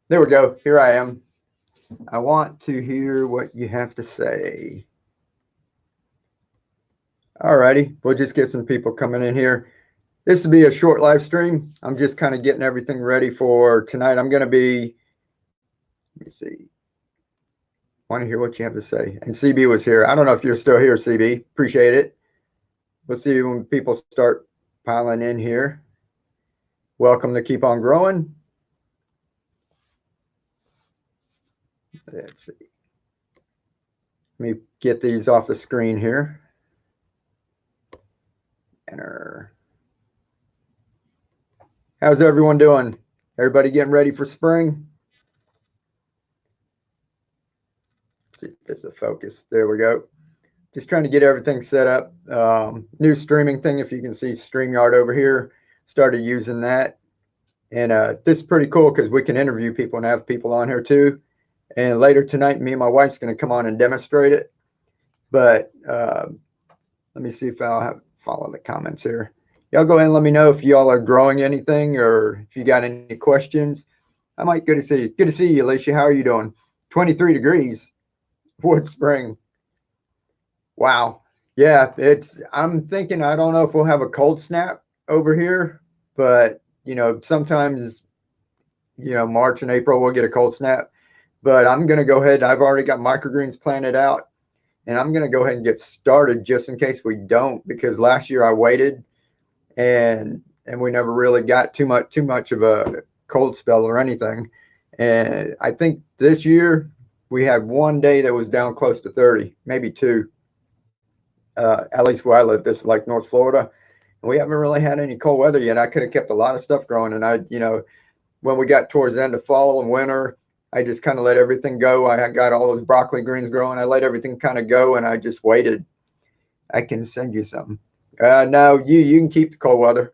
There we go. Here I am. I want to hear what you have to say. Alrighty, we'll just get some people coming in here. This will be a short live stream. I'm just kind of getting everything ready for tonight. I'm going to be, let me see, want to hear what you have to say. And CB was here. I don't know if you're still here, CB. Appreciate it. We'll see when people start piling in here. Welcome to Keep On Growing. Let's see. Let me get these off the screen here. Enter. How's everyone doing? Everybody getting ready for spring? Let's see if this is a focus. There we go. Just trying to get everything set up. New streaming thing, if you can see StreamYard over here. Started using that. And this is pretty cool because we can interview people and have people on here too. And later tonight, me and my wife's going to come on and demonstrate it. But let me see if I'll follow the comments here. Y'all go ahead and let me know if y'all are growing anything or if you got any questions. I might good to see you. Good to see you, Alicia. How are you doing? 23 degrees. Wood spring. Wow. Yeah, I'm thinking, I don't know if we'll have a cold snap over here, but sometimes, March and April we'll get a cold snap. But I'm going to go ahead. I've already got microgreens planted out, and I'm going to go ahead and get started just in case we don't, because last year I waited and we never really got too much of a cold spell or anything. And I think this year we had one day that was down close to 30, maybe two. At least where I live, this is like North Florida. And we haven't really had any cold weather yet. I could have kept a lot of stuff growing. And when we got towards the end of fall and winter, I just kind of let everything go. I got all those broccoli greens growing. I let everything kind of go, and I just waited. I can send you something. No, you can keep the cold weather.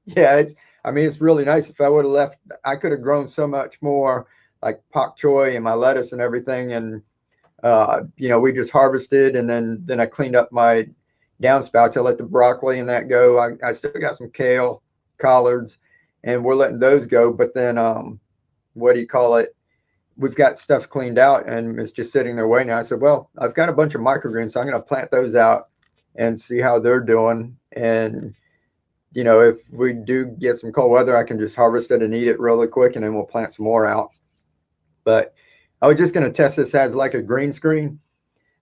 Yeah, it's really nice. If I would have left, I could have grown so much more, like pak choi and my lettuce and everything. And we just harvested, and then I cleaned up my downspouts. I let the broccoli and that go. I still got some kale, collards, and we're letting those go. But then, what do you call it? We've got stuff cleaned out, and it's just sitting there waiting. I said, well, I've got a bunch of microgreens, so I'm going to plant those out and see how they're doing. And if we do get some cold weather, I can just harvest it and eat it really quick, and then we'll plant some more out. But I was just going to test this as like a green screen.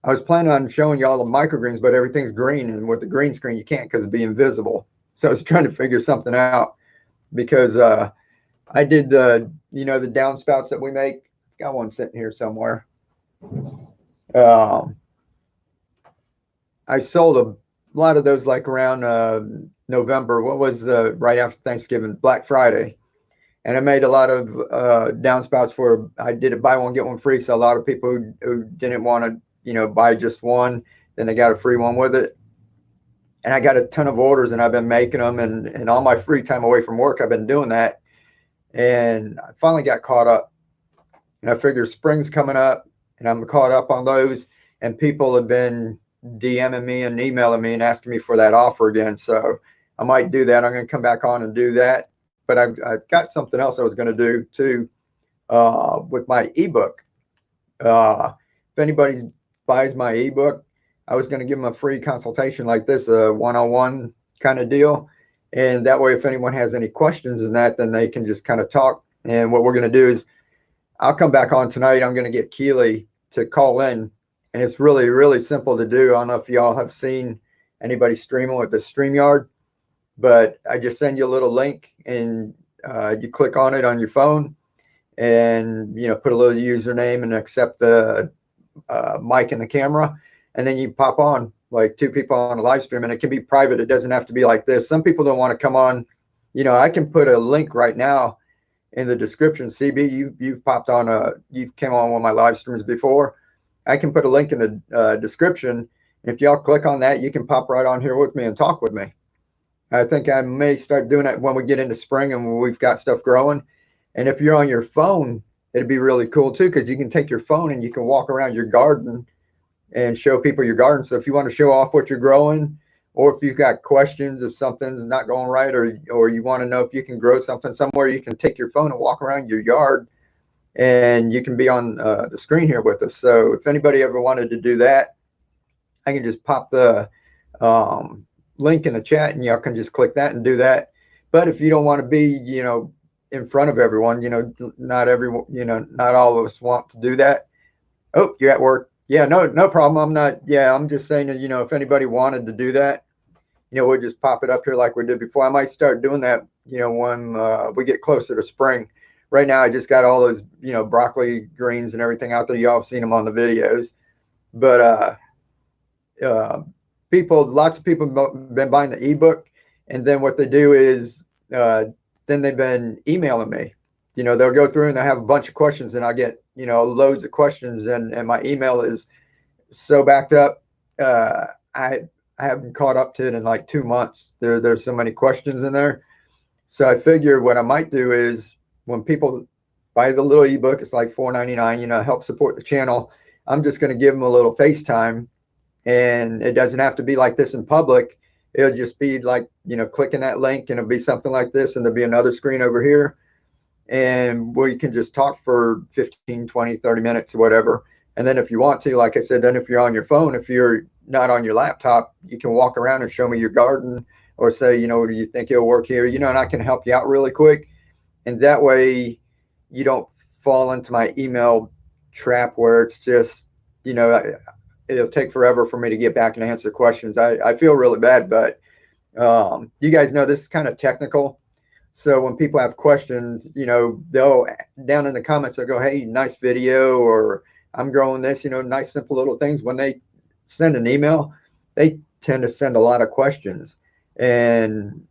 I was planning on showing you all the microgreens, but everything's green, and with the green screen, you can't because it'd be invisible. So I was trying to figure something out, because I did the downspouts that we make. Got one sitting here somewhere. I sold a lot of those like around November. What was right after Thanksgiving, Black Friday. And I made a lot of downspouts for, I did a buy one, get one free. So a lot of people who didn't want to, buy just one, then they got a free one with it. And I got a ton of orders, and I've been making them, and all my free time away from work, I've been doing that. And I finally got caught up. And I figure spring's coming up, and I'm caught up on those. And people have been DMing me and emailing me and asking me for that offer again. So I might do that. I'm going to come back on and do that. But I've got something else I was going to do too with my ebook. If anybody buys my ebook, I was going to give them a free consultation like this, a one-on-one kind of deal. And that way, if anyone has any questions in that, then they can just kind of talk. And what we're going to do is, I'll come back on tonight. I'm going to get Keely to call in. And it's really, really simple to do. I don't know if y'all have seen anybody streaming with the StreamYard, but I just send you a little link, and you click on it on your phone, and put a little username and accept the mic and the camera, and then you pop on like two people on a live stream, and it can be private. It doesn't have to be like this. Some people don't want to come on. I can put a link right now in the description. CB, you've popped on you came on one of my live streams before. I can put a link in the description. If y'all click on that, you can pop right on here with me and talk with me. I think I may start doing that when we get into spring and when we've got stuff growing. And if you're on your phone, it'd be really cool too, because you can take your phone and you can walk around your garden and show people your garden. So if you want to show off what you're growing, or if you've got questions, if something's not going right, or you want to know if you can grow something somewhere, you can take your phone and walk around your yard, and you can be on the screen here with us. So if anybody ever wanted to do that, I can just pop the link in the chat, and y'all can just click that and do that. But if you don't want to be, in front of everyone, not everyone, not all of us want to do that. Oh, you're at work. Yeah, no problem. I'm not. Yeah, I'm just saying that, if anybody wanted to do that, we'll just pop it up here like we did before. I might start doing that, when we get closer to spring. Right now, I just got all those, broccoli greens and everything out there. Y'all have seen them on the videos. But lots of people been buying the ebook, and then what they do is, then they've been emailing me. They'll go through and they'll have a bunch of questions, and I get, loads of questions, and my email is so backed up. I haven't caught up to it in like 2 months. There's so many questions in there. So I figure what I might do is, when people buy the little ebook, it's like $4.99, help support the channel. I'm just going to give them a little FaceTime, and it doesn't have to be like this in public. It'll just be like, clicking that link, and it'll be something like this, and there'll be another screen over here, and we can just talk for 15, 20, 30 minutes or whatever. And then if you want to, like I said, then if you're on your phone, if you're not on your laptop, you can walk around and show me your garden, or say, do you think it'll work here? And I can help you out really quick. And that way you don't fall into my email trap where it's just, it'll take forever for me to get back and answer questions. I feel really bad, but you guys know this is kind of technical. So when people have questions, they'll, down in the comments, they'll go, hey, nice video, or I'm growing this, nice, simple little things. When they send an email, they tend to send a lot of questions, and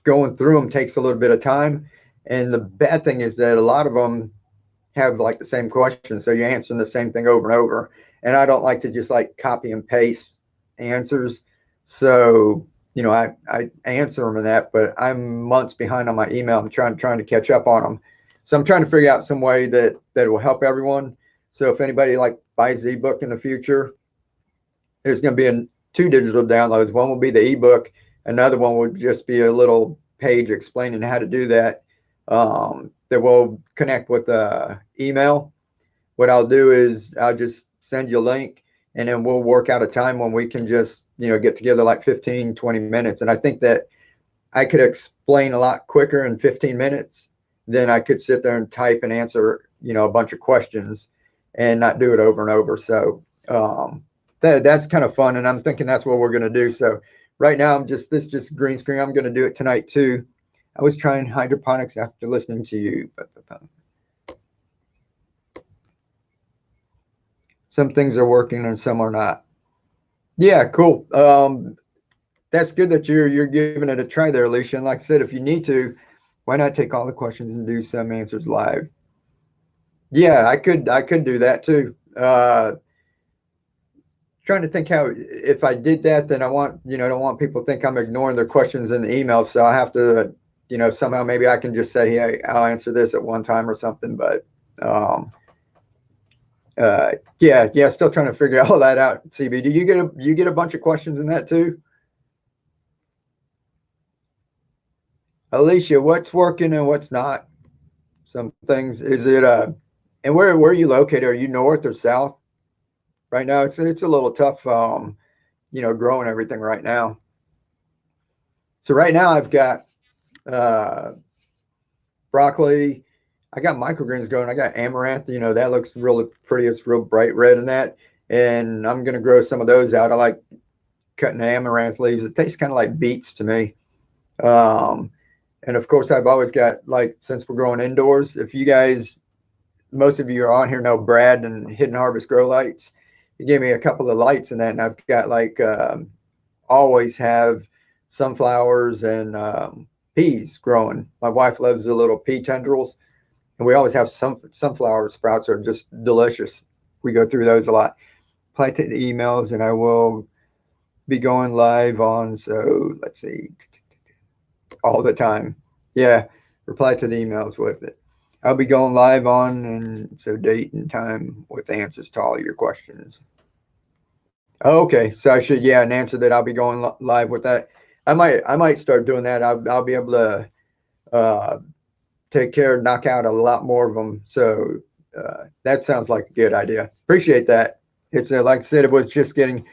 going through them takes a little bit of time. And the bad thing is that a lot of them have like the same question, so you're answering the same thing over and over. And I don't like to just like copy and paste answers. So I answer them in that, but I'm months behind on my email. I'm trying to catch up on them. So I'm trying to figure out some way that will help everyone. So if anybody like buys the ebook in the future, there's going to be two digital downloads. One will be the ebook. Another one will just be a little page explaining how to do that. That will connect with email. What I'll do is I'll just send you a link, and then we'll work out a time when we can just, get together like 15, 20 minutes. And I think that I could explain a lot quicker in 15 minutes than I could sit there and type and answer, a bunch of questions and not do it over and over. So that's kind of fun. And I'm thinking that's what we're going to do. So right now this just green screen. I'm going to do it tonight too. I was trying hydroponics after listening to you. Some things are working and some are not. Yeah, cool. That's good that you're giving it a try there, Alicia. And like I said, if you need to, why not take all the questions and do some answers live? Yeah, I could do that too. Trying to think how, if I did that, then I don't want people to think I'm ignoring their questions in the email. So I have to, somehow maybe I can just say, hey, I'll answer this at one time or something. But yeah, still trying to figure all that out. CB, do you get a bunch of questions in that too? Alicia, what's working and what's not? Some things, is it and where are you located? Are you north or south? Right now it's a little tough, growing everything right now. So right now I've got broccoli. I got microgreens going. I got amaranth. That looks really pretty. It's real bright red in that. And I'm going to grow some of those out. I like cutting the amaranth leaves. It tastes kind of like beets to me. And of course, I've always got, like, since we're growing indoors, if you guys, most of you are on here, know Brad and Hidden Harvest Grow Lights. He gave me a couple of lights in that, and I've got like always have sunflowers and peas growing. My wife loves the little pea tendrils, and we always have some sunflower sprouts are just delicious. We go through those a lot. Apply to the emails, and I will be going live on, so let's see, all the time. Yeah, reply to the emails with it. I'll be going live on, and so date and time with answers to all your questions. Oh, okay. So I should, yeah, and answer that I'll be going live with that. I might start doing that. I'll be able to uh, take care, knock out a lot more of them. So that sounds like a good idea. Appreciate that. It's like I said, it was just getting.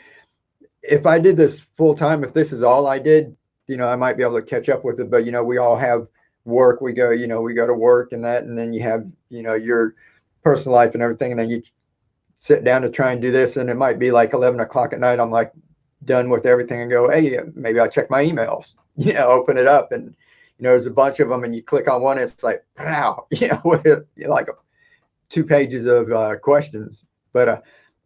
If I did this full time, if this is all I did, I might be able to catch up with it. But we all have work. We go to work and that, and then you have your personal life and everything, and then you sit down to try and do this, and it might be like 11 o'clock at night. I'm like done with everything and go, hey, maybe I'll check my emails. Open it up, and there's a bunch of them, and you click on one, and it's like, wow, with like 2 pages of questions. But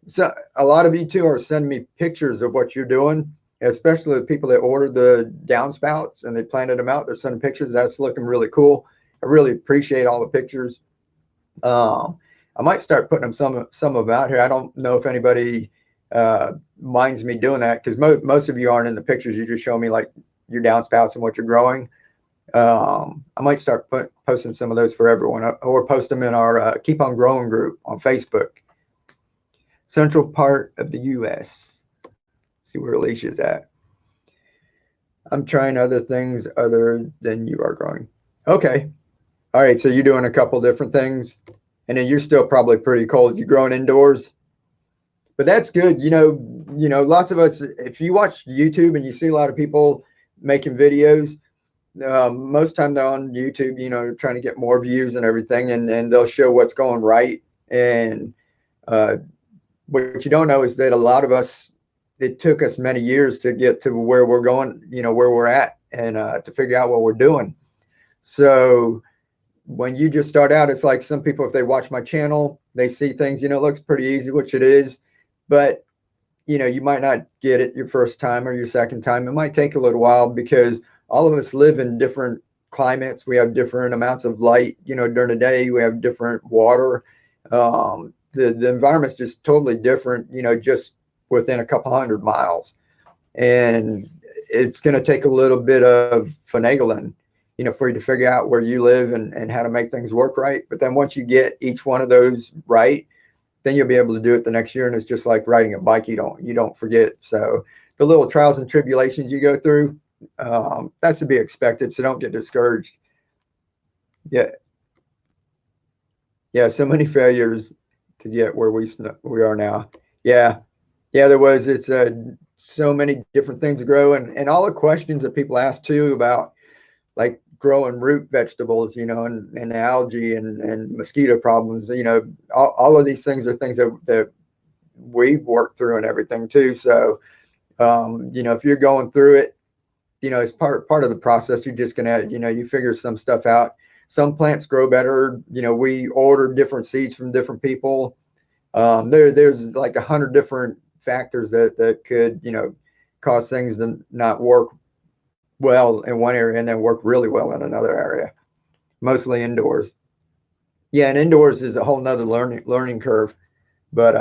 so a lot of you too are sending me pictures of what you're doing, especially the people that ordered the downspouts and they planted them out. They're sending pictures. That's looking really cool. I really appreciate all the pictures. I might start putting them some of them out here. I don't know if anybody minds me doing that because most of you aren't in the pictures. You just show me like your downspouts and what you're growing. I might start posting some of those for everyone, or post them in our Keep on Growing group on Facebook. Central part of the U.S. See where Alicia's at. I'm trying other things other than you are growing. Okay. All right. So you're doing a couple different things, and then you're still probably pretty cold. You're growing indoors, but that's good. Lots of us. If you watch YouTube and you see a lot of people making videos, most time they're on YouTube, trying to get more views and everything, and they'll show what's going right. And uh, what you don't know is that a lot of us, it took us many years to get to where we're going, where we're at, and to figure out what we're doing. So when you just start out, it's like some people, if they watch my channel, they see things, it looks pretty easy, which it is, but you might not get it your first time or your second time. It might take a little while because all of us live in different climates. We have different amounts of light, during the day. We have different water. The environment's just totally different, just within a couple 100 miles. And it's going to take a little bit of finagling, for you to figure out where you live and how to make things work right. But then once you get each one of those right, then you'll be able to do it the next year. And it's just like riding a bike. You don't forget. So the little trials and tribulations you go through, that's to be expected. So don't get discouraged. Yeah. Yeah. So many failures to get where we are now. Yeah. Yeah, there was. It's so many different things to grow, and all the questions that people ask too about like growing root vegetables, and algae and mosquito problems. All of these things are things that we've worked through and everything too. So, if you're going through it, it's part of the process. You're just gonna, you figure some stuff out. Some plants grow better. We order different seeds from different people. There's like 100 different factors that could, cause things to not work well in one area and then work really well in another area. Mostly indoors. Yeah, and indoors is a whole nother learning curve. But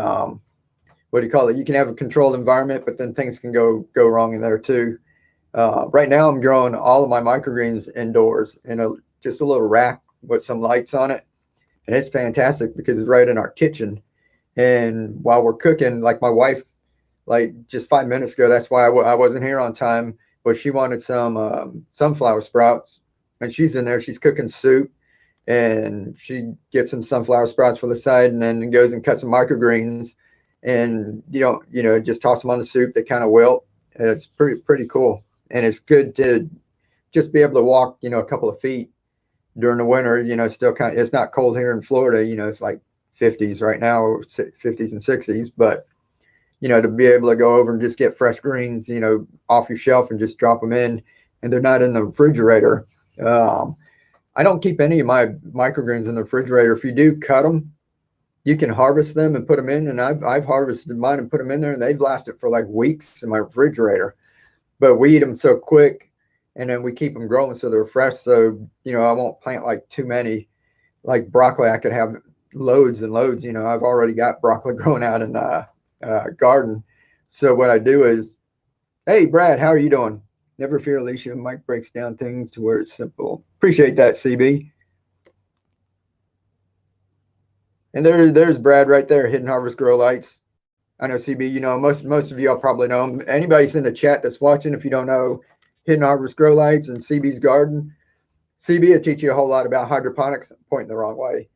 what do you call it? You can have a controlled environment, but then things can go wrong in there too. Right now, I'm growing all of my microgreens indoors in just a little rack with some lights on it, and it's fantastic because it's right in our kitchen. And while we're cooking, like my wife, like just 5 minutes ago, that's why I wasn't here on time, but she wanted some sunflower sprouts, and she's in there. She's cooking soup, and she gets some sunflower sprouts for the side, and then goes and cuts some microgreens, and just toss them on the soup. They kind of wilt. And it's pretty cool, and it's good to just be able to walk, a couple of feet during the winter. Still it's not cold here in Florida. It's like 50s right now, 50s and 60s, but to be able to go over and just get fresh greens, off your shelf and just drop them in, and they're not in the refrigerator. Um, I don't keep any of my microgreens in the refrigerator. If you do cut them, you can harvest them and put them in. And I've harvested mine and put them in there, and they've lasted for like weeks in my refrigerator. But we eat them so quick, and then we keep them growing so they're fresh. So I won't plant like too many. Like broccoli, I could have loads and loads. I've already got broccoli growing out in the garden. So what I do is, hey Brad, how are you doing? Never fear, Alicia. Mike breaks down things to where it's simple. Appreciate that, CB. And there's Brad right there, Hidden Harvest Grow Lights. I know CB, you know, most of y'all probably know him. Anybody's in the chat that's watching, if you don't know Hidden Harvest Grow Lights and CB's Garden, CB will teach you a whole lot about hydroponics. I'm pointing the wrong way.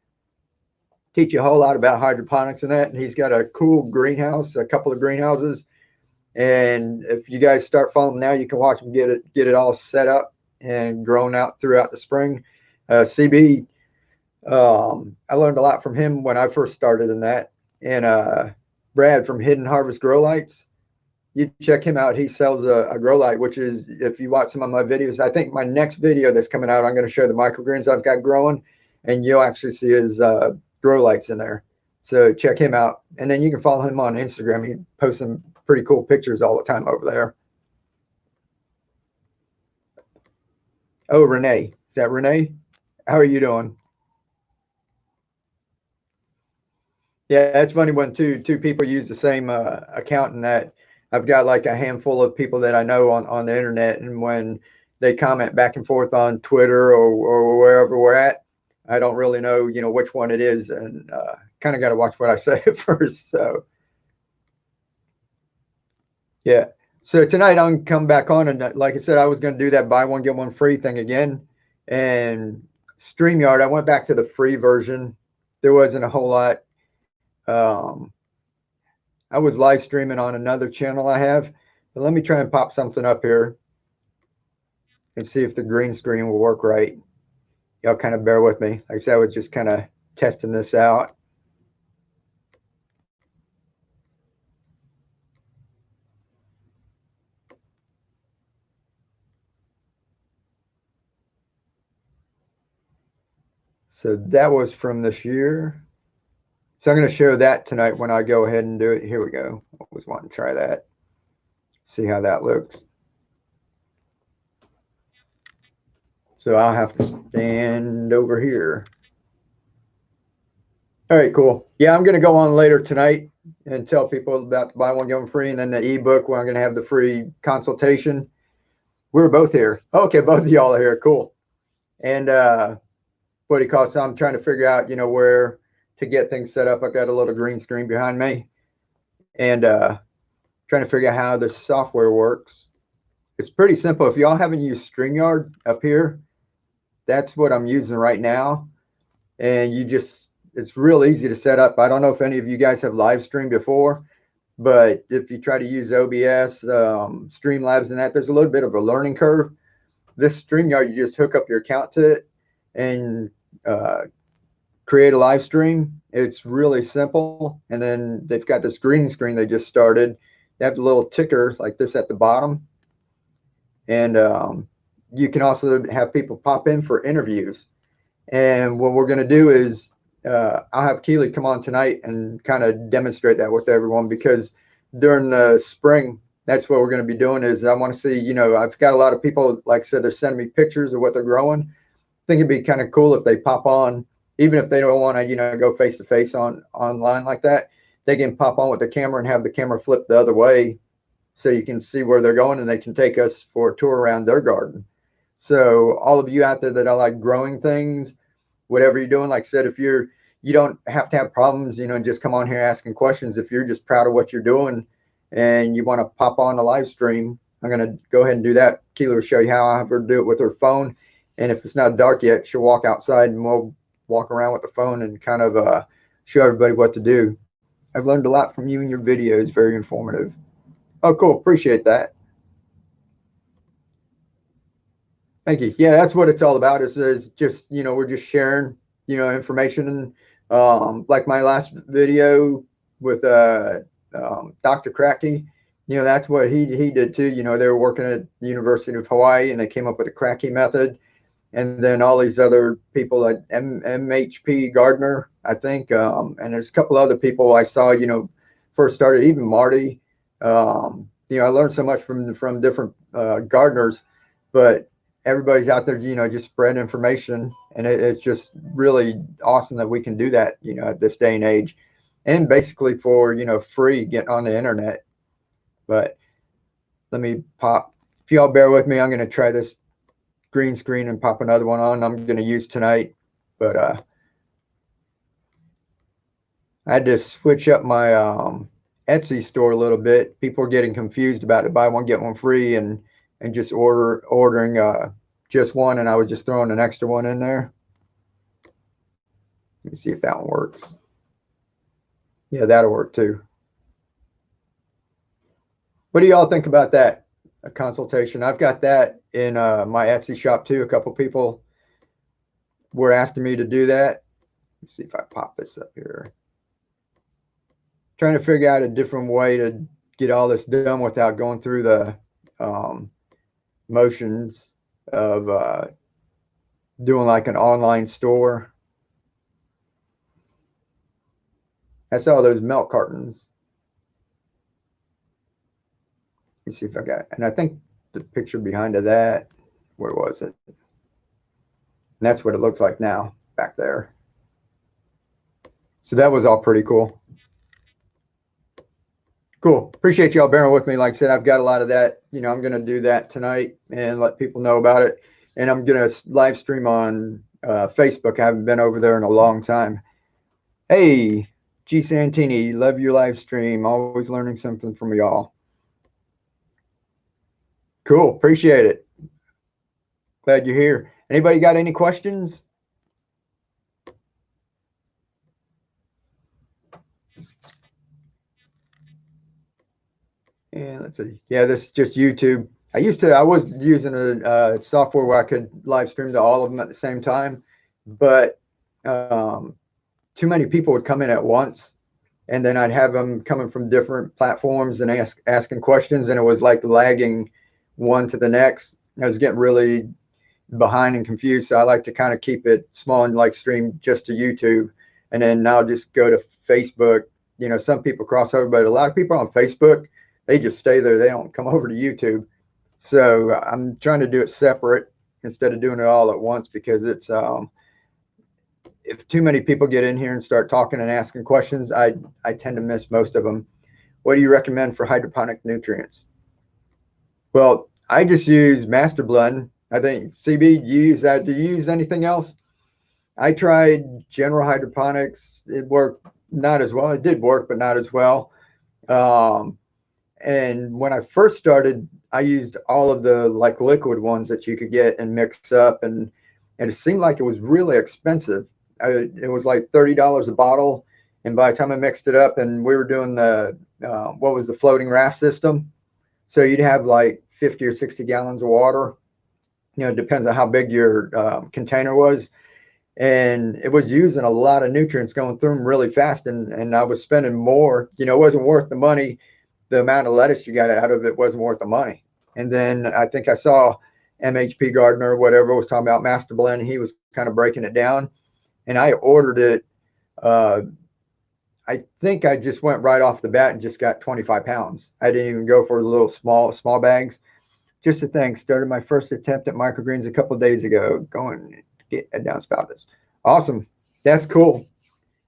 Teach you a whole lot about hydroponics and that. And he's got a cool greenhouse, a couple of greenhouses. And if you guys start following now, you can watch him get it all set up and grown out throughout the spring. CB, I learned a lot from him when I first started in that. And Brad from Hidden Harvest Grow Lights, you check him out. He sells a grow light, which is, if you watch some of my videos, I think my next video that's coming out, I'm going to show the microgreens I've got growing, and you'll actually see his grow lights in there. So check him out. And then you can follow him on Instagram. He posts some pretty cool pictures all the time over there. Oh, Renee. Is that Renee? How are you doing? Yeah, it's funny when two people use the same account, and that I've got like a handful of people that I know on the internet, and when they comment back and forth on Twitter or wherever we're at, I don't really know, you know, which one it is, and kind of got to watch what I say at first. So yeah. So tonight I'm gonna come back on, and like I said, I was going to do that buy one get one free thing again, and StreamYard. I went back to the free version. There wasn't a whole lot. Um, I was live streaming on another channel I have, but let me try and pop something up here and see if the green screen will work right. Y'all kind of bear with me. Like I said, I was just kind of testing this out. So that was from this year. So I'm going to show that tonight when I go ahead and do it. Here we go. I was wanting to try that. See how that looks. So I'll have to stand over here. All right, cool. Yeah, I'm going to go on later tonight and tell people about the buy one, get one free, and then the ebook where I'm going to have the free consultation. We're both here. Okay, both of y'all are here. Cool. And what do you call it? So I'm trying to figure out, you know, where to get things set up. I've got a little green screen behind me, and trying to figure out how the software works. It's pretty simple. If y'all haven't used StreamYard up here, that's what I'm using right now. And it's real easy to set up. I don't know if any of you guys have live streamed before, but if you try to use OBS, Streamlabs and that, there's a little bit of a learning curve. This StreamYard, you just hook up your account to it and create a live stream. It's really simple. And then they've got this green screen they just started. They have the little ticker like this at the bottom. And you can also have people pop in for interviews. And what we're going to do is I'll have Keely come on tonight and kind of demonstrate that with everyone, because during the spring, that's what we're going to be doing. Is I want to see, you know, I've got a lot of people, like I said, they're sending me pictures of what they're growing. I think it'd be kind of cool if they pop on, even if they don't want to, you know, go face to face online like that. They can pop on with the camera and have the camera flip the other way, so you can see where they're going, and they can take us for a tour around their garden. So all of you out there that are like growing things, whatever you're doing, like I said, if you don't have to have problems, you know, just come on here asking questions. If you're just proud of what you're doing and you want to pop on the live stream, I'm going to go ahead and do that. Keela will show you how I have her do it with her phone. And if it's not dark yet, she'll walk outside and we'll walk around with the phone and kind of show everybody what to do. I've learned a lot from you and your videos. Very informative. Oh, cool. Appreciate that. Thank you. Yeah, that's what it's all about. Is just, you know, we're just sharing, you know, information. And like my last video with Dr. Cracky, you know, that's what he did too. You know, they were working at the University of Hawaii and they came up with the Cracky method. And then all these other people like MHP Gardner, I think, and there's a couple other people I saw, you know, first started, even Marty. You know, I learned so much from different gardeners, but everybody's out there, you know, just spread information, and it's just really awesome that we can do that, you know, at this day and age, and basically for, you know, free, getting on the internet. But let me pop. If y'all bear with me, I'm going to try this green screen and pop another one on I'm going to use tonight. But I had to switch up my Etsy store a little bit. People are getting confused about the buy one get one free and just ordering just one, and I was just throwing an extra one in there. Let me see if that one works. Yeah, that'll work too. What do y'all think about that? A consultation. I've got that in my Etsy shop too. A couple people were asking me to do that. Let's see if I pop this up here. Trying to figure out a different way to get all this done without going through the motions of doing like an online store. I saw those milk cartons. Let me see if I got, and I think the picture behind of that, where was it? And that's what it looks like now back there. So that was all pretty cool. Cool. Appreciate y'all bearing with me. Like I said, I've got a lot of that. You know, I'm going to do that tonight and let people know about it. And I'm going to live stream on Facebook. I haven't been over there in a long time. Hey, G Santini, love your live stream. Always learning something from y'all. Cool. Appreciate it. Glad you're here. Anybody got any questions? And let's see. Yeah, this is just YouTube. I was using a software where I could live stream to all of them at the same time, but too many people would come in at once, and then I'd have them coming from different platforms and asking questions, and it was like lagging one to the next. I was getting really behind and confused, so I like to kind of keep it small and like stream just to YouTube, and then I'll just go to Facebook. You know, some people cross over, but a lot of people on Facebook, they just stay there. They don't come over to YouTube. So I'm trying to do it separate instead of doing it all at once, because it's if too many people get in here and start talking and asking questions, I tend to miss most of them. What do you recommend for hydroponic nutrients? Well, I just use Master Blend. I think CB, you use that. Do you use anything else? I tried general hydroponics. It worked not as well. It did work, but not as well. And when I first started, I used all of the like liquid ones that you could get and mix up, and it seemed like it was really expensive. It was like $30 a bottle, and by the time I mixed it up, and we were doing the what was the floating raft system, so you'd have like 50 or 60 gallons of water. You know, it depends on how big your container was, and it was using a lot of nutrients going through them really fast, and I was spending more. You know, it wasn't worth the money. The amount of lettuce you got out of it wasn't worth the money. And then I think I saw MHP Gardner or whatever was talking about Master Blend. He was kind of breaking it down, and I ordered it. I think I just went right off the bat and just got 25 pounds. I didn't even go for the little small bags. Just a thing. Started my first attempt at microgreens a couple of days ago. Going to get a downspout this. Awesome. That's cool.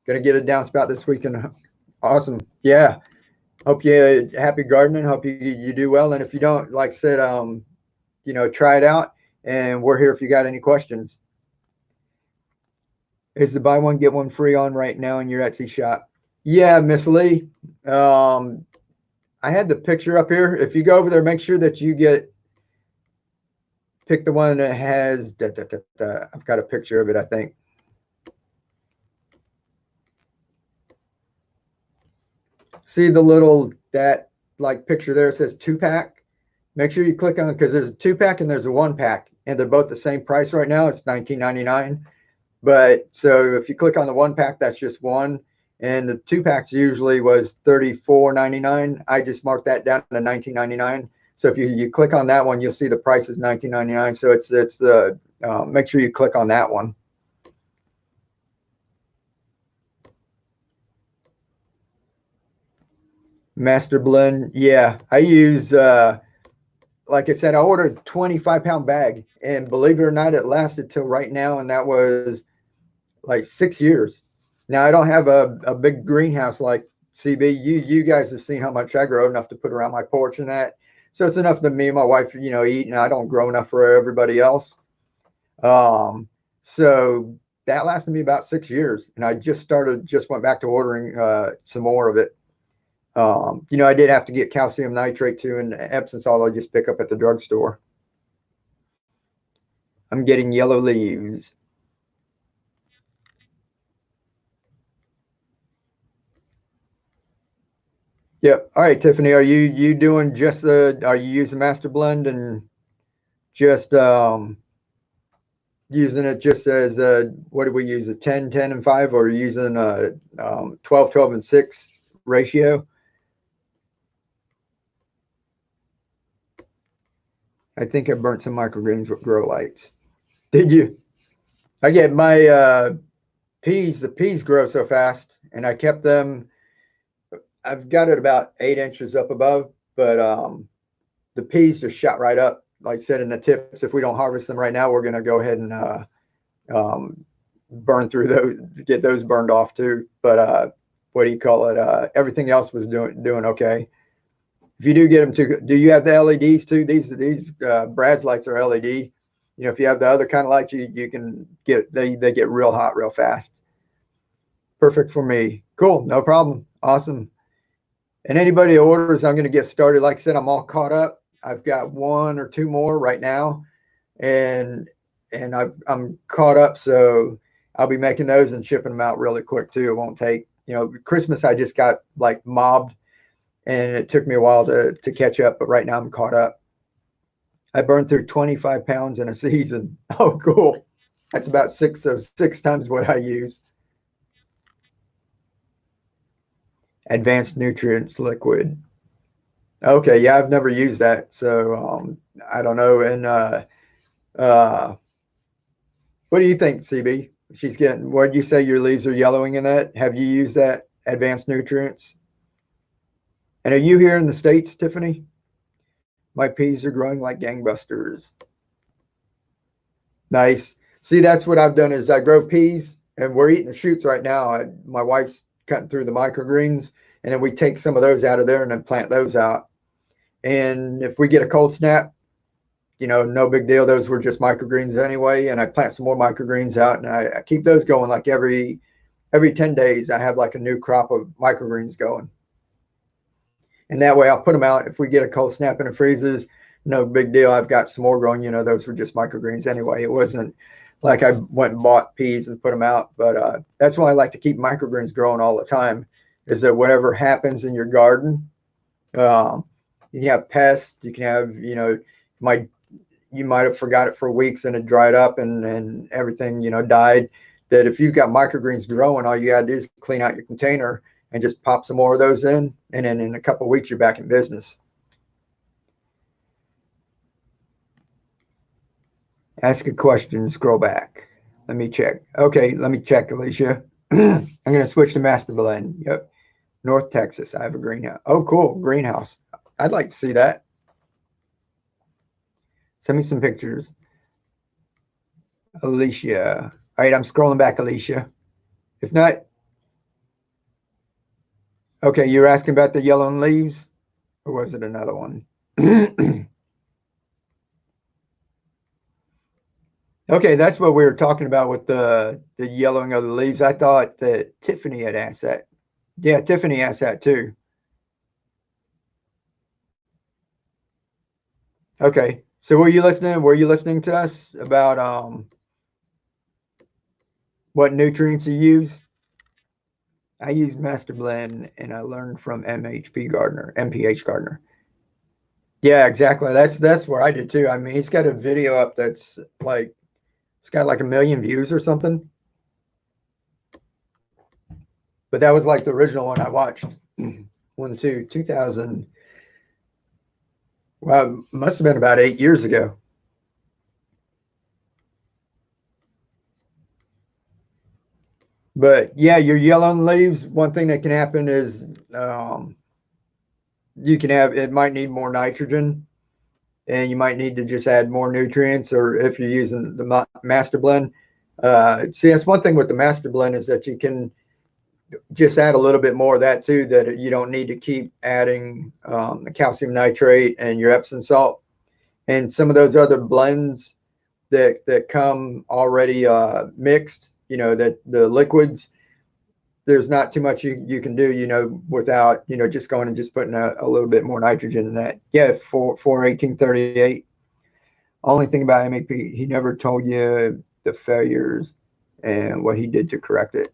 Gonna get a downspout this weekend. Awesome. Yeah. Hope you happy gardening. Hope you do well. And if you don't, like I said, you know, try it out. And we're here if you got any questions. Is the buy one get one free on right now in your Etsy shop? Yeah, Miss Lee. I had the picture up here. If you go over there, make sure that you pick the one that has. I've got a picture of it, I think. See the little like picture there? It says 2-pack. Make sure you click on it, because there's a 2-pack and there's a 1-pack, and they're both the same price right now. It's $19.99. But so if you click on the 1-pack, that's just one, and the 2-packs usually was $34.99. I just marked that down to $19.99. So if you click on that one, you'll see the price is $19.99. So it's the make sure you click on that one. Master Blend, yeah, I use like I said, I ordered a 25-pound bag, and believe it or not, it lasted till right now, and that was like 6 years. Now I don't have a big greenhouse like CB. You guys have seen how much I grow, enough to put around my porch and that. So it's enough that me and my wife, you know, eat, and I don't grow enough for everybody else. So that lasted me about 6 years, and I just went back to ordering some more of it. You know, I did have to get calcium nitrate too, and Epsom salt I just pick up at the drugstore. I'm getting yellow leaves. Yep. All right, Tiffany, are you doing just are you using Master Blend and just using it just as what do we use, a 10, 10, and 5, or using a 12, 12, and 6 ratio? I think I burnt some microgreens with grow lights. Did you? I get my peas, the peas grow so fast, and I kept them, I've got it about 8 inches up above, but the peas just shot right up. Like I said in the tips, if we don't harvest them right now, we're going to go ahead and um, burn through those, get those burned off too. But what do you call it? Everything else was doing okay. If you do get them to, do you have the LEDs too? These Brad's lights are LED. You know, if you have the other kind of lights, you can get, they get real hot real fast. Perfect for me. Cool, no problem. Awesome. And anybody that orders, I'm going to get started. Like I said, I'm all caught up. I've got one or two more right now, and I'm caught up. So I'll be making those and shipping them out really quick too. It won't take, you know, Christmas I just got like mobbed, and it took me a while to catch up. But right now I'm caught up. I burned through 25 pounds in a season. Oh, cool. That's about six times what I use. Advanced nutrients liquid. Okay, yeah, I've never used that, so I don't know. And uh, what do you think, CB? She's getting. What did you say? Your leaves are yellowing in that? Have you used that advanced nutrients? And are you here in the States, Tiffany? My peas are growing like gangbusters. Nice. See, that's what I've done is I grow peas, and we're eating the shoots right now. My wife's cutting through the microgreens, and then we take some of those out of there and then plant those out. And if we get a cold snap, you know, no big deal. Those were just microgreens anyway. And I plant some more microgreens out, and I keep those going like every 10 days. I have like a new crop of microgreens going. And that way I'll put them out. If we get a cold snap and it freezes, no big deal. I've got some more growing. You know, those were just microgreens anyway. It wasn't like I went and bought peas and put them out. But that's why I like to keep microgreens growing all the time, is that whatever happens in your garden, um, you can have pests, you can have, you know, you might have forgot it for weeks and it dried up and everything, you know, died. That if you've got microgreens growing, all you gotta do is clean out your container and just pop some more of those in, and then in a couple of weeks you're back in business. Ask a question, scroll back. Let me check. Okay, let me check, Alicia. I'm gonna switch to Master Blend. Yep. North Texas. I have a greenhouse. Oh, cool. Greenhouse. I'd like to see that. Send me some pictures. Alicia. All right, I'm scrolling back, Alicia. If not, okay, you're asking about the yellow leaves, or was it another one? Okay, that's what we were talking about with the yellowing of the leaves. I thought that Tiffany had asked that. Yeah, Tiffany asked that too. Okay, so were you listening? Were you listening to us about what nutrients you use? I use Master Blend, and I learned from MHP Gardner, MPH Gardner. Yeah, exactly. That's where I did too. I mean, he's got a video up that's like it's got like 1 million views or something. But that was like the original one I watched. One, two, 2000. Well, must have been about 8 years ago. But yeah, your yellow leaves. One thing that can happen is you can have, it might need more nitrogen, and you might need to just add more nutrients. Or if you're using the Master Blend, see, that's one thing with the Master Blend is that you can just add a little bit more of that too, that you don't need to keep adding the calcium nitrate and your Epsom salt and some of those other blends that come already mixed, you know, that the liquids, there's not too much you can do, without, just going and just putting a little bit more nitrogen in that. Yeah, for 1838. Only thing about MEP, he never told you the failures and what he did to correct it.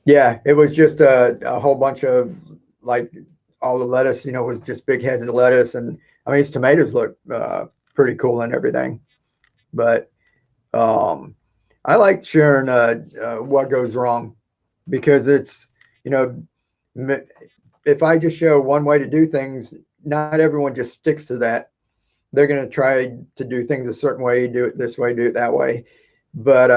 Yeah, it was just a whole bunch of, like, all the lettuce, was just big heads of lettuce. And I mean, his tomatoes look pretty cool and everything. But um, I like sharing what goes wrong, because it's, you know, if I just show one way to do things, not everyone just sticks to that. They're going to try to do things a certain way, do it this way, do it that way. But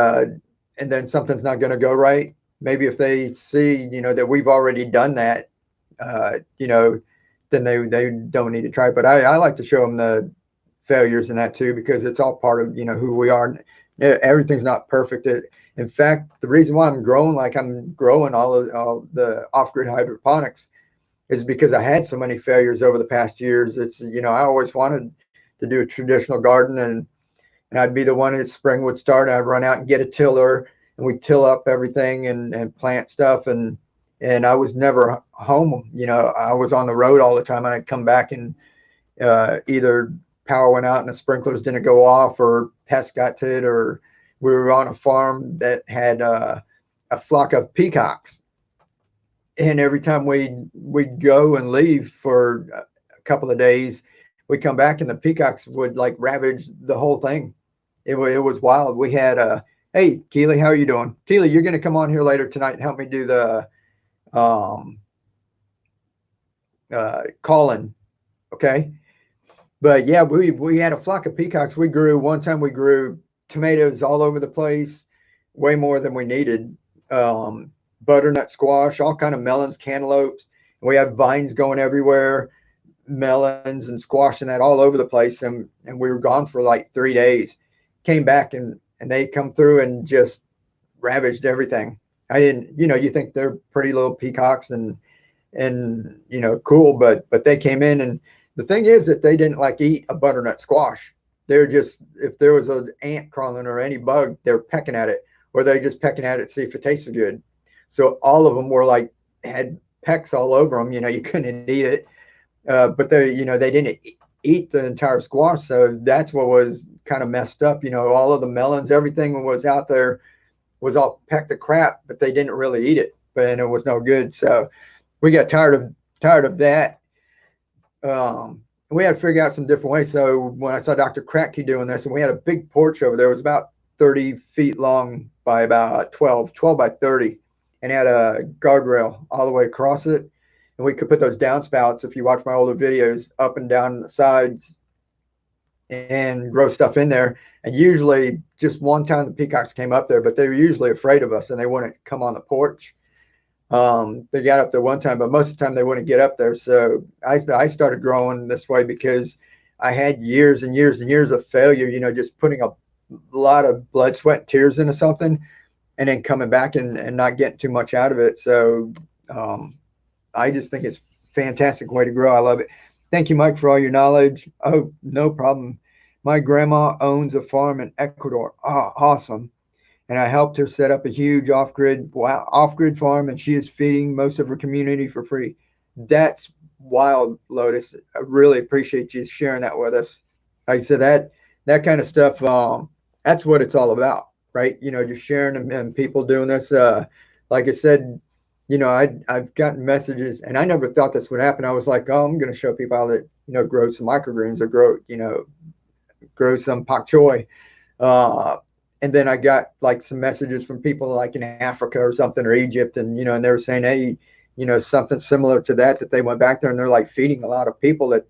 and then something's not going to go right. Maybe if they see, that we've already done that, then they don't need to try. But I like to show them the failures in that too, because it's all part of, who we are. Everything's not perfect. In fact, the reason why I'm growing like I'm growing all the off-grid hydroponics is because I had so many failures over the past years. It's, I always wanted to do a traditional garden, and I'd be the one as spring would start. I'd run out and get a tiller, and we'd till up everything and plant stuff. And I was never home. I was on the road all the time. And I'd come back, and either power went out and the sprinklers didn't go off, or pests got to it, or we were on a farm that had a flock of peacocks. And every time we'd go and leave for a couple of days, we'd come back and the peacocks would like ravage the whole thing. It was wild. We had hey, Keely, how are you doing? Keely, you're going to come on here later tonight and help me do the um, calling, okay? But yeah, we had a flock of peacocks. We grew one time. We grew tomatoes all over the place, way more than we needed. Butternut squash, all kind of melons, cantaloupes. We had vines going everywhere, melons and squash and that all over the place. And we were gone for like 3 days. Came back, and they come through and just ravaged everything. I didn't, you think they're pretty little peacocks and cool, but they came in, and the thing is that they didn't like eat a butternut squash. They're just, if there was an ant crawling or any bug, they're pecking at it, or they're just pecking at it to see if it tasted good. So all of them were like, had pecks all over them. You couldn't eat it, but they didn't eat the entire squash. So that's what was kind of messed up. All of the melons, everything was out there was all pecked to crap, but they didn't really eat it, and it was no good. So we got tired of that. We had to figure out some different ways. So when I saw Dr. Kratky doing this, and we had a big porch over there, it was about 30 feet long by about 12 by 30, and had a guardrail all the way across it. And we could put those downspouts, if you watch my older videos, up and down the sides and grow stuff in there. And usually just one time the peacocks came up there, but they were usually afraid of us and they wouldn't come on the porch. They got up there one time, but most of the time they wouldn't get up there. So I started growing this way because I had years and years and years of failure, just putting a lot of blood, sweat, and tears into something, and then coming back and not getting too much out of it. So I just think it's a fantastic way to grow. I love it. Thank you, Mike, for all your knowledge. Oh, no problem. My grandma owns a farm in Ecuador. Oh, awesome. And I helped her set up a huge off-grid farm, and she is feeding most of her community for free. That's wild, Lotus. I really appreciate you sharing that with us. Like I said, that kind of stuff, that's what it's all about, right? Just sharing and people doing this. Like I said, I've gotten messages, and I never thought this would happen. I was like, oh, I'm going to show people how to, grow some microgreens, or grow some pak choi. And then I got like some messages from people like in Africa or something, or Egypt, and they were saying, hey, something similar to that they went back there and they're like feeding a lot of people that,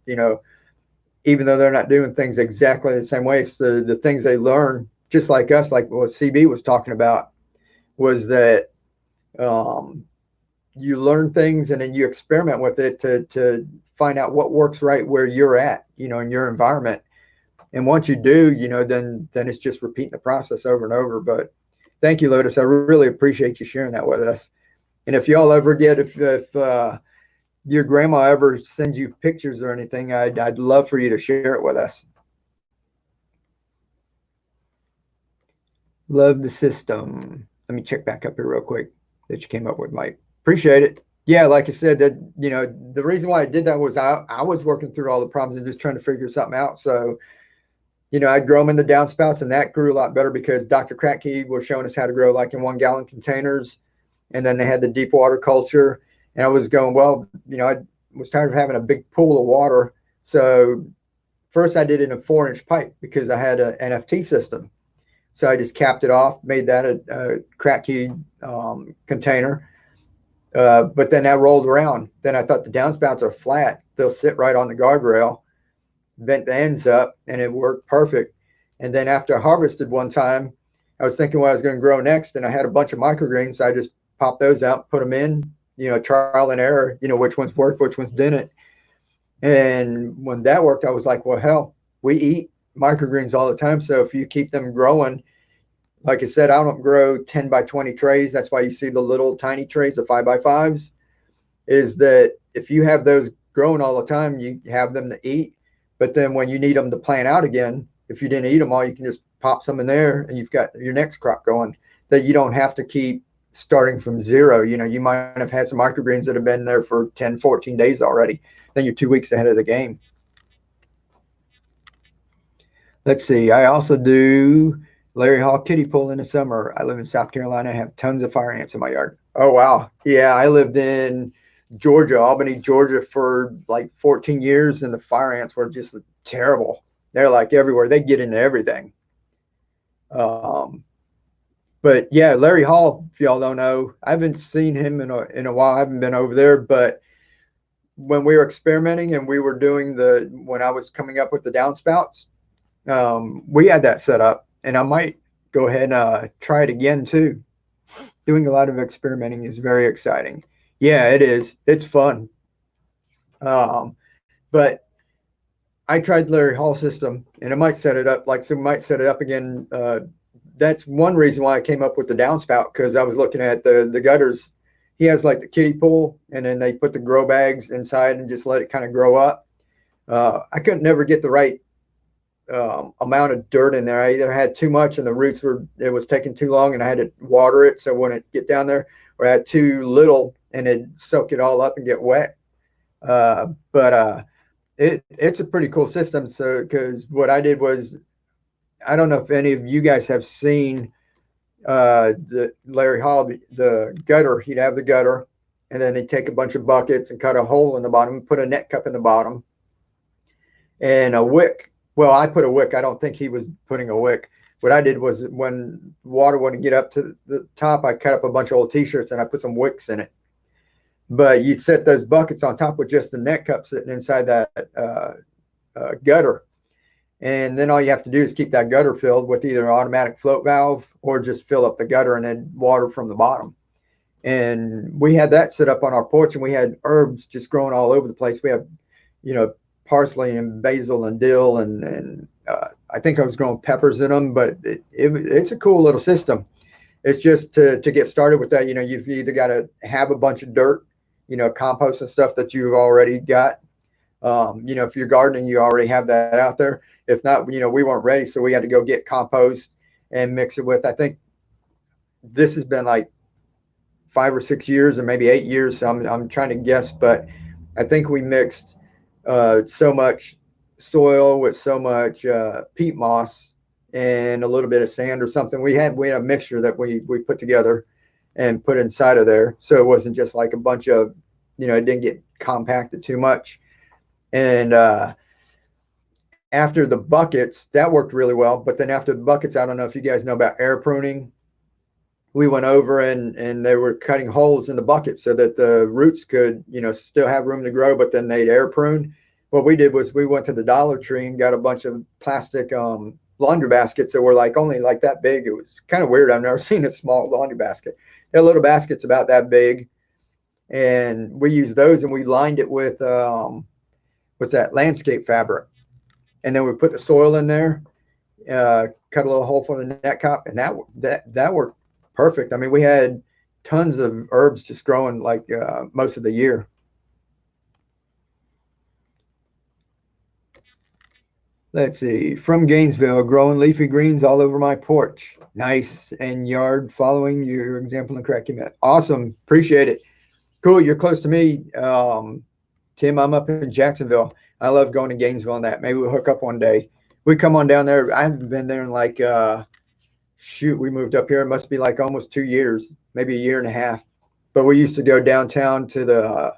even though they're not doing things exactly the same way, it's the things they learn, just like us, like what CB was talking about, was that you learn things and then you experiment with it to find out what works right where you're at, in your environment. And once you do, then it's just repeating the process over and over. But thank you, Lotus. I really appreciate you sharing that with us. And if y'all ever get, if your grandma ever sends you pictures or anything, I'd love for you to share it with us. Love the system. Let me check back up here real quick that you came up with, Mike. Appreciate it. Yeah, like I said, that the reason why I did that was I was working through all the problems and just trying to figure something out. So I'd grow them in the downspouts, and that grew a lot better because Dr. Kratky was showing us how to grow like in 1 gallon containers, and then they had the deep water culture. And I was going, well, I was tired of having a big pool of water. So first I did it in a 4-inch pipe because I had an NFT system. So I just capped it off, made that a Kratky container. But then that rolled around. Then I thought the downspouts are flat. They'll sit right on the guardrail, bent the ends up, and it worked perfect. And then after I harvested one time, I was thinking what I was going to grow next, and I had a bunch of microgreens. So I just popped those out, put them in, trial and error, which ones worked, which ones didn't. And when that worked, I was like, well, hell, we eat microgreens all the time. So if you keep them growing, like I said, I don't grow 10 by 20 trays. That's why you see the little tiny trays, the 5 by 5s, is that if you have those growing all the time, you have them to eat. But then when you need them to plant out again, if you didn't eat them all, you can just pop some in there and you've got your next crop going, that you don't have to keep starting from zero. You might have had some microgreens that have been there for 10, 14 days already. Then you're 2 weeks ahead of the game. Let's see. I also do Larry Hall kiddie pool in the summer. I live in South Carolina. I have tons of fire ants in my yard. Oh, wow. Yeah, I lived in Georgia, Albany, Georgia for like 14 years, and the fire ants were just terrible. They're like everywhere. They get into everything. Um, but yeah, Larry Hall, if y'all don't know, I haven't seen him in a while. I haven't been over there, but when we were experimenting and we were doing when I was coming up with the downspouts, we had that set up, and I might go ahead and try it again too. Doing a lot of experimenting is very exciting. Yeah, it is. It's fun. But I tried Larry Hall system, and I might set it up like some might set it up again. That's one reason why I came up with the downspout, because I was looking at the gutters. He has like the kiddie pool, and then they put the grow bags inside and just let it kind of grow up. I couldn't never get the right amount of dirt in there. I either had too much and it was taking too long and I had to water it so when it get down there, or I had too little and it soak it all up and get wet. But it's a pretty cool system. So because what I did was, I don't know if any of you guys have seen the Larry Hall, the gutter. He'd have the gutter, and then they'd take a bunch of buckets and cut a hole in the bottom, put a net cup in the bottom, and a wick. Well, I put a wick. I don't think he was putting a wick. What I did was when water wouldn't get up to the top, I cut up a bunch of old T-shirts and I put some wicks in it. But you set those buckets on top with just the net cup sitting inside that gutter. And then all you have to do is keep that gutter filled with either an automatic float valve or just fill up the gutter and then water from the bottom. And we had that set up on our porch, and we had herbs just growing all over the place. We have, parsley and basil and dill, and I think I was growing peppers in them, but it's a cool little system. It's just to get started with that, you've either got to have a bunch of dirt, compost and stuff that you've already got. If you're gardening, you already have that out there. If not, we weren't ready, so we had to go get compost and mix it with. I think this has been like 5 or 6 years, or maybe 8 years. So I'm trying to guess, but I think we mixed so much soil with so much peat moss and a little bit of sand or something. We had a mixture that we put together and put inside of there, so it wasn't just like a bunch of, it didn't get compacted too much. And after the buckets, that worked really well. But then after the buckets, I don't know if you guys know about air pruning. We went over and they were cutting holes in the bucket so that the roots could, still have room to grow, but then they'd air prune. What we did was we went to the Dollar Tree and got a bunch of plastic laundry baskets that were like only like that big. It was kind of weird. I've never seen a small laundry basket. They're little baskets about that big. And we used those and we lined it with, what's that, landscape fabric. And then we put the soil in there, cut a little hole for the net cup, and that worked perfect. I mean, we had tons of herbs just growing like most of the year. Let's see. From Gainesville, growing leafy greens all over my porch. Nice. And yard following your example and correct commit. Awesome. Appreciate it. Cool. You're close to me. Tim, I'm up in Jacksonville. I love going to Gainesville and that. Maybe we'll hook up one day. We come on down there. I haven't been there in like, shoot, we moved up here. It must be like almost 2 years, maybe a year and a half. But we used to go downtown to the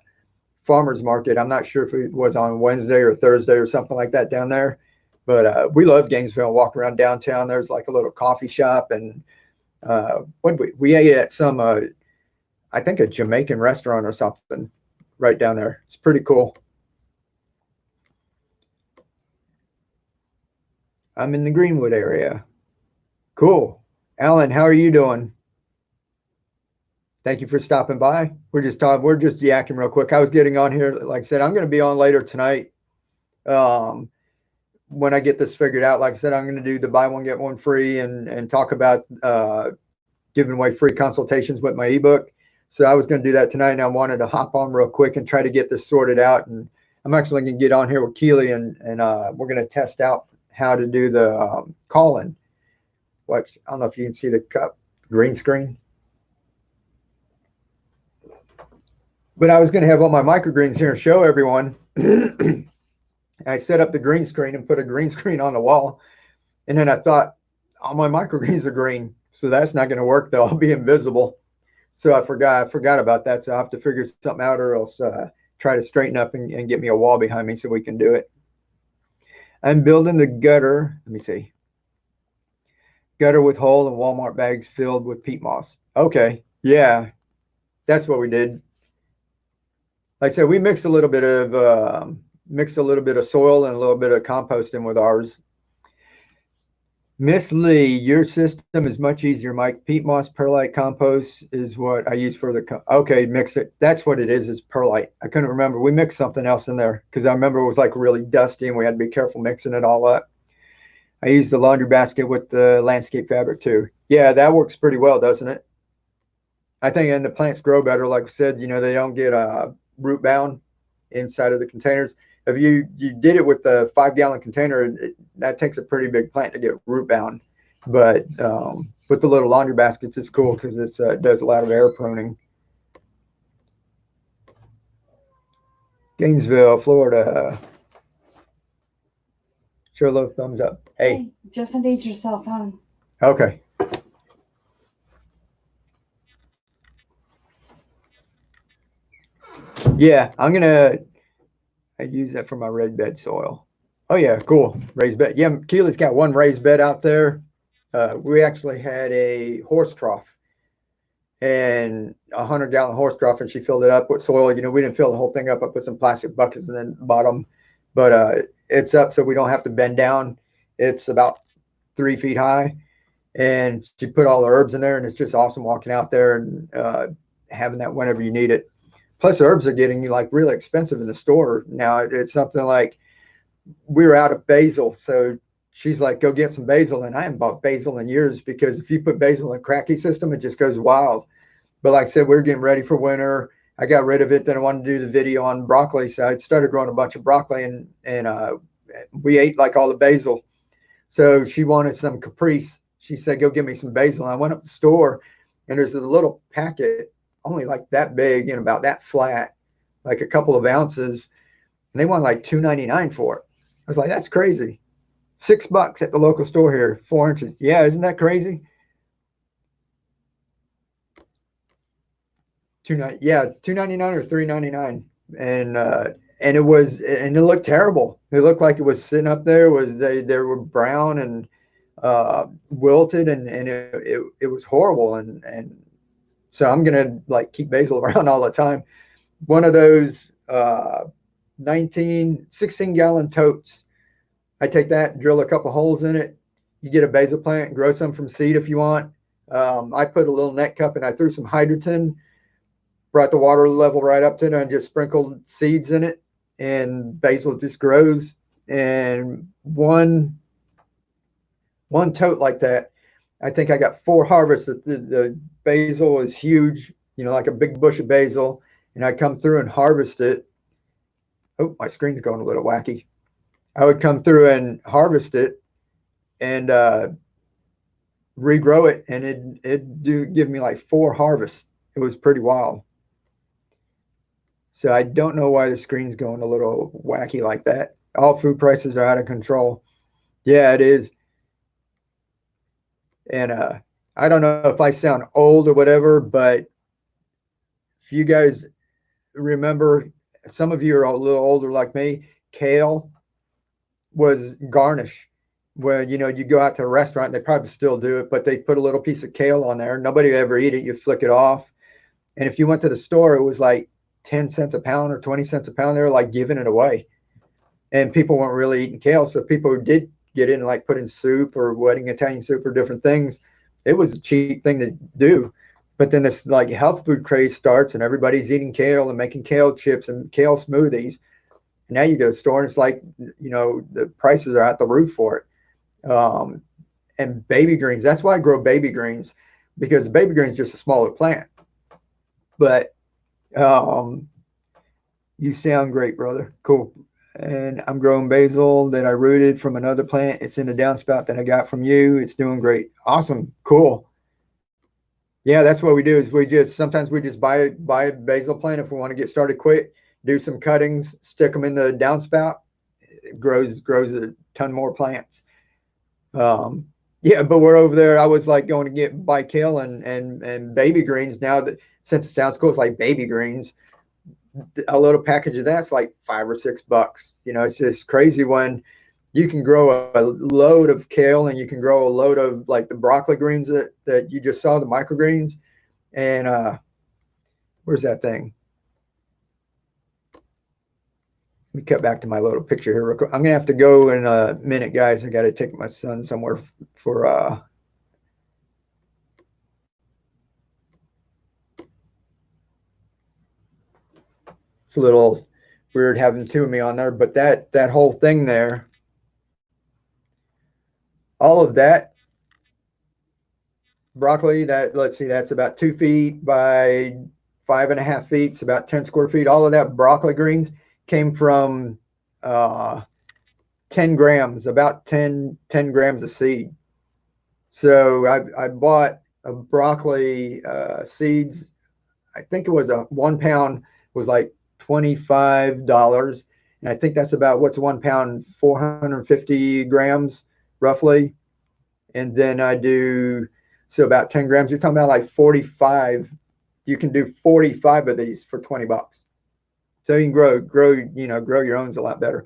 farmers market. I'm not sure if it was on Wednesday or Thursday or something like that down there. But we love Gainesville. Walk around downtown. There's like a little coffee shop, and what we ate at some, I think a Jamaican restaurant or something, right down there. It's pretty cool. I'm in the Greenwood area. Cool. Alan, how are you doing? Thank you for stopping by. We're just talking. We're just yakking real quick. I was getting on here. Like I said, I'm going to be on later tonight. Um, when I get this figured out, like I said, I'm going to do the buy one get one free and talk about giving away free consultations with my ebook. So I was going to do that tonight, and I wanted to hop on real quick and try to get this sorted out. And I'm actually going to get on here with Keely, and we're going to test out how to do the call-in. Watch. I don't know if you can see the cup green screen. But I was going to have all my microgreens here and show everyone. I set up the green screen and put a green screen on the wall. And then I thought, all my microgreens are green. So that's not going to work, though. I'll be invisible. So I forgot about that. So I'll have to figure something out, or else try to straighten up and get me a wall behind me so we can do it. I'm building the gutter. Let me see. Gutter with hole and Walmart bags filled with peat moss. Okay. Yeah. That's what we did. Like I said, we mixed a little bit of soil and a little bit of compost in with ours. Miss Lee, your system is much easier, Mike. Peat moss perlite compost is what I use for the. Okay, mix it. That's what it is perlite. I couldn't remember. We mixed something else in there because I remember it was like really dusty and we had to be careful mixing it all up. I used the laundry basket with the landscape fabric too. Yeah, that works pretty well, doesn't it? I think, and the plants grow better. Like I said, they don't get root bound inside of the containers. If you did it with the 5-gallon container, that takes a pretty big plant to get root bound. But with the little laundry baskets, it's cool because it does a lot of air pruning. Gainesville, Florida. Show those thumbs up. Hey, just engage yourself on. Okay. Yeah, I use that for my red bed soil. Oh yeah, cool. Raised bed. Yeah, Keely's got one raised bed out there. We actually had a horse trough and 100-gallon horse trough, and she filled it up with soil. We didn't fill the whole thing up. I put some plastic buckets in the bottom, but it's up so we don't have to bend down. It's about 3 feet high, and she put all the herbs in there, and it's just awesome walking out there and having that whenever you need it. Plus, herbs are getting like really expensive in the store now. It's something like we were out of basil, so she's like, "Go get some basil," and I haven't bought basil in years because if you put basil in a cracky system, it just goes wild. But like I said, we're getting ready for winter. I got rid of it. Then I wanted to do the video on broccoli, so I started growing a bunch of broccoli, and we ate like all the basil. So she wanted some caprice. She said, "Go get me some basil." And I went up to the store, and there's a little packet, only like that big and about that flat, like a couple of ounces, and they want like $2.99 for it. I was like, that's crazy. $6 at the local store here, 4 inches. Yeah, isn't that crazy? $2.99 or $3.99, and it looked terrible. It looked like it was sitting up there. They were brown and wilted, and it was horrible. And so I'm gonna like keep basil around all the time. One of those 16-gallon totes. I take that, drill a couple holes in it. You get a basil plant and grow some from seed if you want. I put a little net cup and I threw some hydrogen, brought the water level right up to it, and just sprinkled seeds in it, and basil just grows. And one tote like that, I think I got 4 harvests. The basil is huge, like a big bush of basil, and I come through and harvest it. Oh, my screen's going a little wacky. I would come through and harvest it and regrow it, and it do give me like 4 harvests. It was pretty wild. So I don't know why the screen's going a little wacky like that. All food prices are out of control. Yeah, it is. And I don't know if I sound old or whatever, but if you guys remember, some of you are a little older like me, kale was garnish. Where you go out to a restaurant, they probably still do it, but they put a little piece of kale on there. Nobody would ever eat it. You flick it off. And if you went to the store, it was like 10 cents a pound or 20 cents a pound. They were like giving it away. And people weren't really eating kale. So people who did get in, like put in soup or wedding Italian soup or different things, it was a cheap thing to do. But then this like health food craze starts and everybody's eating kale and making kale chips and kale smoothies. And now you go to the store and it's like, the prices are at the roof for it. And baby greens, that's why I grow baby greens, because baby greens is just a smaller plant. But um, you sound great, brother. Cool. And I'm growing basil that I rooted from another plant. It's in a downspout that I got from you. It's doing great. Awesome. Cool. Yeah, that's what we do is sometimes we just buy a basil plant if we want to get started quick, do some cuttings, stick them in the downspout. It grows a ton more plants. Yeah, but we're over there. I was like going to buy kale and baby greens now that since it sounds cool, it's like baby greens. A little package of that's like $5 or $6. It's just crazy when you can grow a load of kale and you can grow a load of like the broccoli greens that you just saw, the microgreens. And where's that thing? Let me cut back to my little picture here real quick. I'm gonna have to go in a minute, guys. I got to take my son somewhere for it's a little weird having two of me on there, but that whole thing there, all of that broccoli, that let's see, that's about 2 feet by 5.5 feet. It's about 10 square feet. All of that broccoli greens came from uh, 10 grams, about 10 grams of seed. So I bought a broccoli seeds. I think it was a 1 pound was like $25. And I think that's about what's 1 pound, 450 grams roughly. And then I do, so about 10 grams. You're talking about like 45. You can do 45 of these for $20. So you can grow your own a lot better.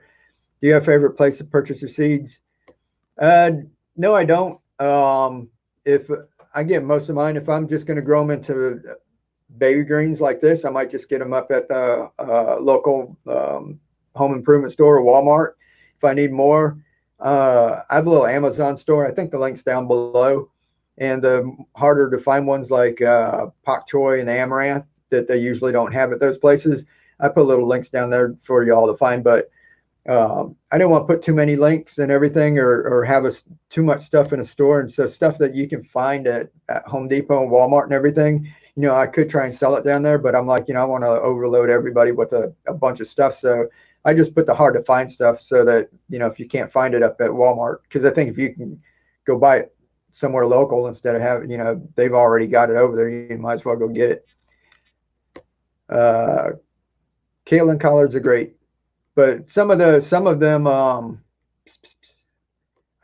Do you have a favorite place to purchase your seeds? No, I don't. If I get most of mine, if I'm just going to grow them into baby greens like this, I might just get them up at the local home improvement store or Walmart. If I need more, I have a little Amazon store. I think the link's down below. And the harder to find ones like pak choi and amaranth that they usually don't have at those places, I put little links down there for y'all to find. But I didn't want to put too many links and everything or have too much stuff in a store. And so stuff that you can find at Home Depot and Walmart and everything, I could try and sell it down there, but I'm like, I want to overload everybody with a bunch of stuff. So I just put the hard to find stuff so that, if you can't find it up at Walmart, because I think if you can go buy it somewhere local instead of having, they've already got it over there, you might as well go get it. Kale and collards are great. But some of them, I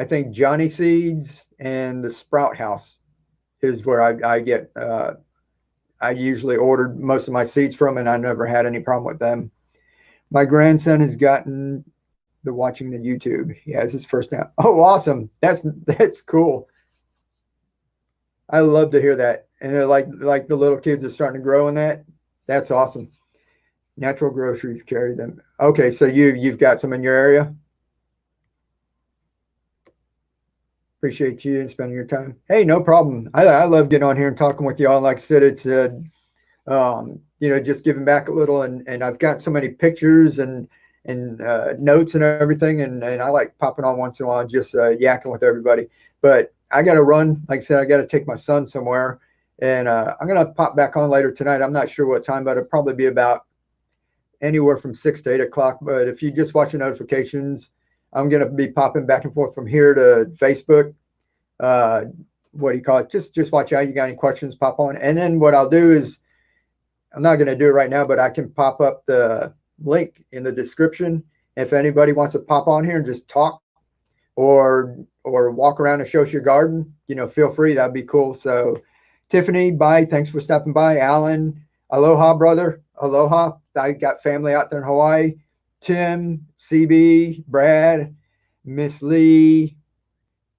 think Johnny Seeds and the Sprout House is where I get. I usually ordered most of my seeds from, and I never had any problem with them. My grandson has gotten the watching the YouTube. He has his first now. Oh, awesome! That's cool. I love to hear that, and like the little kids are starting to grow in that. That's awesome. Natural groceries carry them. Okay, so you've got some in your area. Appreciate you and spending your time. Hey, no problem. I love getting on here and talking with y'all. Like I said, it's just giving back a little, and I've got so many pictures and notes and everything, and I like popping on once in a while and just yakking with everybody. But I got to run. Like I said, I got to take my son somewhere, and I'm gonna pop back on later tonight. I'm not sure what time, but it'll probably be about anywhere from 6 to 8 o'clock. But if you just watch the notifications, I'm going to be popping back and forth from here to Facebook. What do you call it? Just watch out. You got any questions, pop on. And then what I'll do is, I'm not going to do it right now, but I can pop up the link in the description. If anybody wants to pop on here and just talk or walk around and show us your garden, feel free. That'd be cool. So Tiffany, bye. Thanks for stopping by. Alan, aloha, brother. Aloha. I got family out there in Hawaii. Tim, CB, Brad, Miss Lee,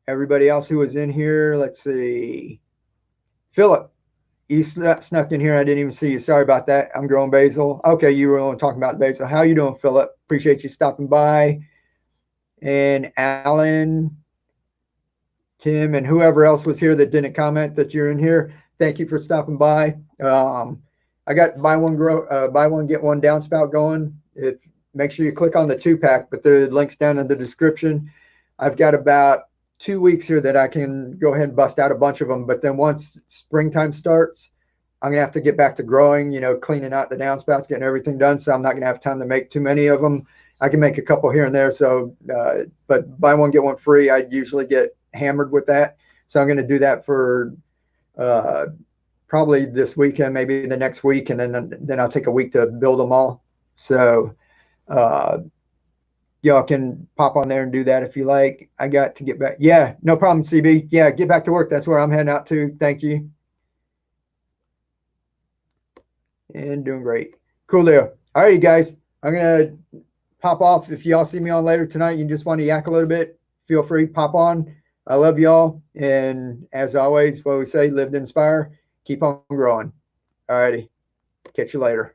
everybody else who was in here. Let's see. Philip, you snuck in here. I didn't even see you. Sorry about that. I'm growing basil. Okay, you were only talking about basil. How you doing, Philip? Appreciate you stopping by. And Alan, Tim, and whoever else was here that didn't comment that you're in here. Thank you for stopping by. I got buy one get one downspout going. Make sure you click on the 2-pack, but the link's down in the description. I've got about 2 weeks here that I can go ahead and bust out a bunch of them. But then once springtime starts, I'm gonna have to get back to growing, cleaning out the downspouts, getting everything done. So I'm not gonna have time to make too many of them. I can make a couple here and there. So, but buy one get one free. I usually get hammered with that. So I'm gonna do that for probably this weekend, maybe the next week, and then I'll take a week to build them all. So y'all can pop on there and do that if you like. I got to get back. Yeah, no problem, CB. Yeah, get back to work. That's where I'm heading out to. Thank you. And doing great. Cool deal. All right, you guys. I'm going to pop off. If y'all see me on later tonight, you just want to yak a little bit, feel free, pop on. I love y'all. And as always, what we say, live to inspire, keep on growing. All righty. Catch you later.